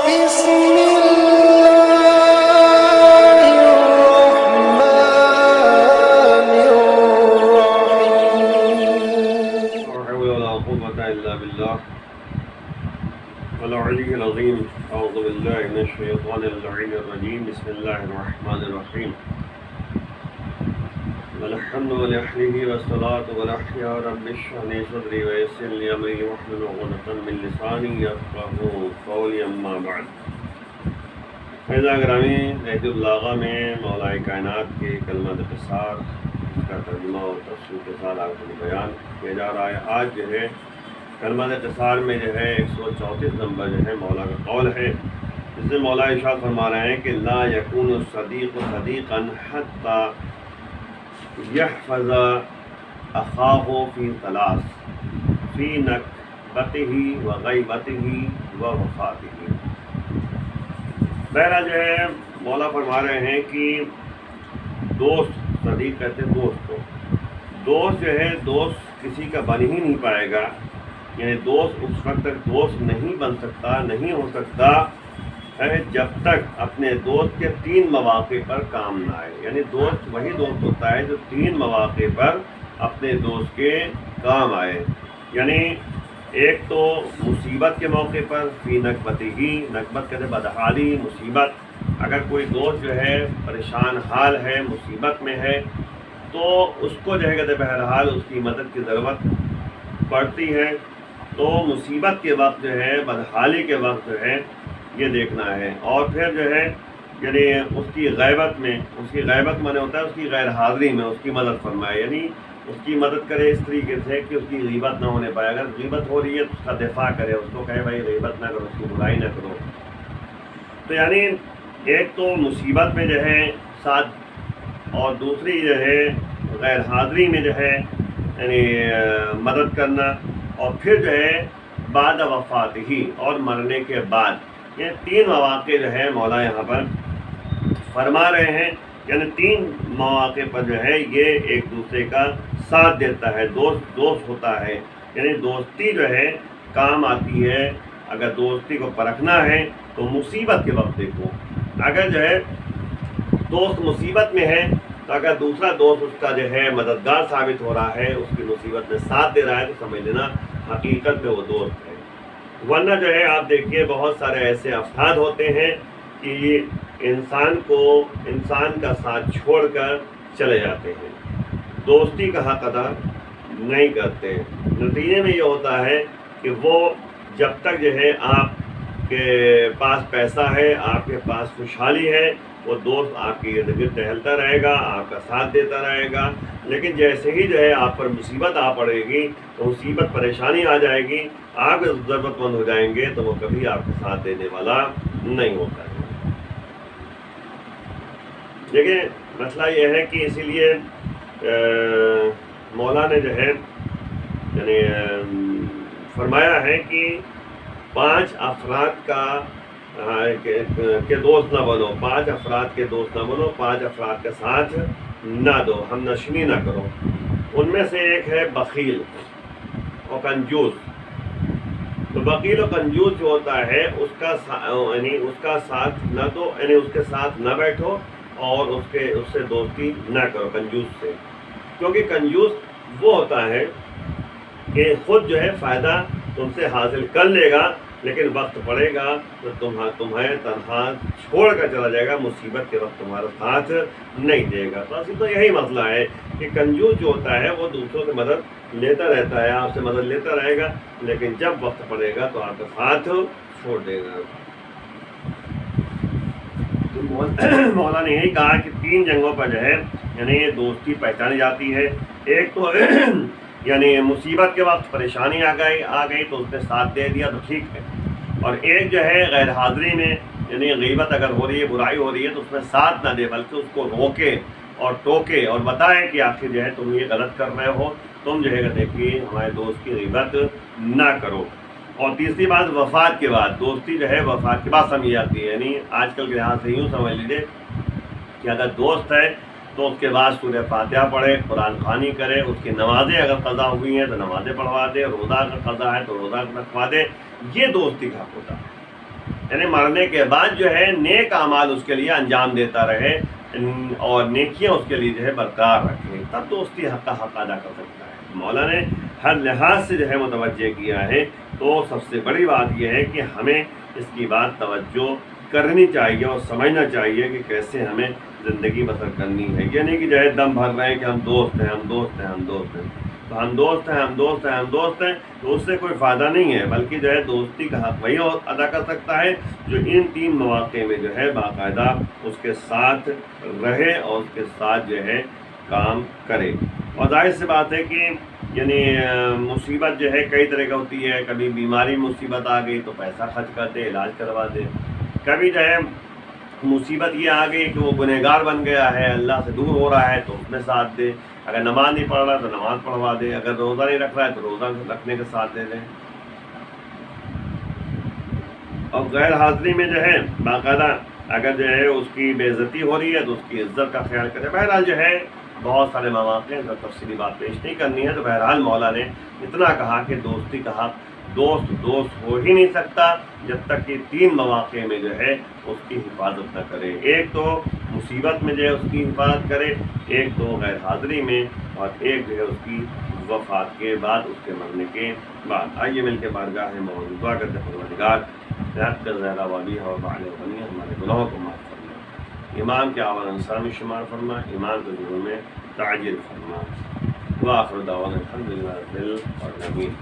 بسم الله الرحمن الرحيم. لا حول ولا قوة إلا بالله العلي العظيم. أعوذ بالله من الشيطان اللعين الرجيم. بسم الله الرحمن الرحيم. الحمد لله والصلاة والأحياء رب اشرح لي صدري ويسر لي أمري واحلل عقدة من لساني يفقهوا قولي. أما بعد، فیضا گرامی، نہج البلاغہ میں مولا کائنات کے کلمہ قصار کا ترجمہ اور تفسیر کے ساتھ آپ کو بیان کیا جا رہا ہے. آج جو ہے کلمہ قصار میں جو ہے 134 نمبر جو ہے مولا کا قول ہے، جس میں مولا ارشاد فرما رہے ہیں کہ لا یکون الصدیق صدیقا حتی یحفظ اخاہ فی ثلاث فی نکبتہ و غیبتہ و وفاتہ. پہلا جو ہے مولا فرما رہے ہیں کہ دوست، صدیق کہتے ہیں دوست کو. دوست جو ہے دوست کسی کا بن ہی نہیں پائے گا، یعنی دوست اس وقت تک دوست نہیں بن سکتا، نہیں ہو سکتا ہے جب تک اپنے دوست کے 3 مواقع پر کام نہ آئے. یعنی دوست وہی دوست ہوتا ہے جو 3 مواقع پر اپنے دوست کے کام آئے. یعنی ایک تو مصیبت کے موقع پر، فی نکبتہ ہی، نکبت کہتے ہیں بدحالی، مصیبت. اگر کوئی دوست جو ہے پریشان حال ہے، مصیبت میں ہے، تو اس کو جو ہے کہتے ہیں بہرحال اس کی مدد کی ضرورت پڑتی ہے. تو مصیبت کے وقت جو ہے، بدحالی کے وقت جو ہے یہ دیکھنا ہے. اور پھر جو ہے یعنی اس کی غیبت میں، اس کی غیبت مانے ہوتا ہے اس کی غیر حاضری میں اس کی مدد فرمائے، یعنی اس کی مدد کرے اس طریقے سے کہ اس کی غیبت نہ ہونے پائے. اگر غیبت ہو رہی ہے تو اس کا دفاع کرے، اس کو کہے بھائی غیبت نہ کرو، اس کی برائی نہ کرو. تو یعنی ایک تو مصیبت میں جو ہے ساتھ، اور دوسری جو ہے غیر حاضری میں جو ہے یعنی مدد کرنا. اور پھر جو ہے بعد وفات ہی، اور مرنے کے بعد. یہ 3 مواقع جو ہے مولا یہاں پر فرما رہے ہیں. یعنی 3 مواقع پر جو ہے یہ ایک دوسرے کا ساتھ دیتا ہے. دوست ہوتا ہے، یعنی دوستی جو ہے کام آتی ہے. اگر دوستی کو پرکھنا ہے تو مصیبت کے وقت دیکھو. اگر جو ہے دوست مصیبت میں ہے تو اگر دوسرا دوست اس کا جو ہے مددگار ثابت ہو رہا ہے، اس کی مصیبت میں ساتھ دے رہا ہے، تو سمجھ لینا حقیقت میں وہ دوست ہے. ورنہ جو ہے آپ دیکھیے بہت سارے ایسے افراد ہوتے ہیں کہ انسان کا ساتھ چھوڑ کر چلے جاتے ہیں، دوستی کا حق ادا نہیں کرتے. نتیجے میں یہ ہوتا ہے کہ وہ جب تک جو ہے آپ کے پاس پیسہ ہے، آپ کے پاس خوشحالی ہے، وہ دوست آپ کے ارد گرد ٹہلتا رہے گا، آپ کا ساتھ دیتا رہے گا. لیکن جیسے ہی جو ہے آپ پر مصیبت آ پڑے گی، تو مصیبت پریشانی آ جائے گی، آپ ضرورت مند ہو جائیں گے، تو وہ کبھی آپ کا ساتھ دینے والا نہیں ہوتا ہے. دیکھیں مسئلہ یہ ہے کہ اسی لیے مولا نے جو ہے یعنی فرمایا ہے کہ 5 افراد کے دوست نہ بنو، 5 افراد کے دوست نہ بنو، 5 افراد کا ساتھ نہ دو، ہم نشینی نہ کرو. ان میں سے ایک ہے بخیل اور کنجوس. تو بخیل اور کنجوس جو ہوتا ہے اس کا ساتھ نہ دو، یعنی اس کے ساتھ نہ بیٹھو اور اس سے دوستی نہ کرو کنجوس سے. کیونکہ کنجوس وہ ہوتا ہے کہ خود جو ہے فائدہ تم سے حاصل کر لے گا، لیکن وقت پڑے گا تو تمہیں تنہا چھوڑ کر چلا جائے گا، مصیبت کے وقت تمہارا ساتھ نہیں دے گا. تو اصل تو یہی مسئلہ ہے کہ کنجوس جو ہوتا ہے وہ دوسروں سے مدد لیتا رہتا ہے، آپ سے مدد لیتا رہے گا، لیکن جب وقت پڑے گا تو آپ کا ساتھ چھوڑ دے گا. تو مولا نے یہی کہا کہ 3 جگہوں پر جو ہے یعنی یہ دوستی پہچانی جاتی ہے. ایک تو یعنی مصیبت کے وقت پریشانی آ گئی تو اس نے ساتھ دے دیا تو ٹھیک ہے. اور ایک جو ہے غیر حاضری میں، یعنی غیبت اگر ہو رہی ہے، برائی ہو رہی ہے، تو اس میں ساتھ نہ دے بلکہ اس کو روکے اور ٹوکے اور بتائے کہ آخر جو ہے تم یہ غلط کر رہے ہو، تم جو ہے دیکھیے ہمارے دوست کی غیبت نہ کرو. اور تیسری بات وفات کے بعد. دوستی جو ہے وفات کے بعد سمجھی جاتی ہے. یعنی آج کل کے لحاظ سے یوں سمجھ لیجیے کہ اگر دوست ہے تو اس کے بعد سورہ فاتحہ پڑھے، قرآن خوانی کرے، اس کی نمازیں اگر قضا ہوئی ہیں تو نمازیں پڑھوا دے، روزہ اگر قضا ہے تو روزہ رکھوا دے. یہ دوستی کا حق ہوتا ہے. یعنی مرنے کے بعد جو ہے نیک اعمال اس کے لیے انجام دیتا رہے اور نیکیاں اس کے لیے جو ہے برقرار رکھے، تب دوستی حق کا حق ادا کر سکتا ہے۔ مولا نے ہر لحاظ سے جو ہے متوجہ کیا ہے، تو سب سے بڑی بات یہ ہے کہ ہمیں اس کی بات توجہ کرنی چاہیے اور سمجھنا چاہیے کہ کیسے ہمیں زندگی بسر کرنی ہے۔ یہ نہیں کہ جو ہے دم بھر رہے ہیں کہ ہم دوست ہیں، ہم دوست ہیں، ہم دوست ہیں، تو ہم دوست ہیں، ہم دوست ہیں، ہم دوست ہیں، تو اس سے کوئی فائدہ نہیں ہے، بلکہ جو ہے دوستی کا حق وہی ادا کر سکتا ہے جو ان 3 مواقع میں جو ہے باقاعدہ اس کے ساتھ رہے اور اس کے ساتھ جو ہے کام کرے۔ اور ظاہر سی بات ہے کہ یعنی مصیبت جو ہے کئی طرح کی ہوتی ہے، کبھی بیماری مصیبت آ گئی تو پیسہ خرچ کر دے، علاج کروا دے، کبھی جو ہے مصیبت یہ آ گئی کہ وہ گنہگار بن گیا ہے، اللہ سے دور ہو رہا ہے تو اس میں ساتھ دے، اگر نماز نہیں پڑھ رہا تو نماز پڑھوا دے، اگر روزہ نہیں رکھ رہا ہے تو روزہ رکھنے کا ساتھ دے دیں۔ اور غیر حاضری میں جو ہے باقاعدہ اگر جو ہے اس کی بے عزتی ہو رہی ہے تو اس کی عزت کا خیال کرے۔ بہرحال جو ہے بہت سارے مواقع ہیں، تفصیلی بات پیش نہیں کرنی ہے، تو بہرحال مولا نے اتنا کہا کہ دوستی کا حق دوست ہو ہی نہیں سکتا جب تک کہ 3 مواقع میں جو ہے اس کی حفاظت نہ کرے۔ ایک تو مصیبت میں جو ہے اس کی حفاظت کرے، ایک تو غیر حاضری میں، اور ایک جو ہے اس کی وفات کے بعد، اس کے مرنے کے بعد۔ آئیے مل کے بارگاہ موجود دعا کرتے پروردگار رحمت کر زیادہ والی اور بال بنی ہمارے گناہوں کو معاف فرما، ایمان کے اعوان انصار میں شمار فرما، ایمان کے ظہور میں تعجیل فرما۔ وآخر دعوانا الحمدللہ رب العالمین۔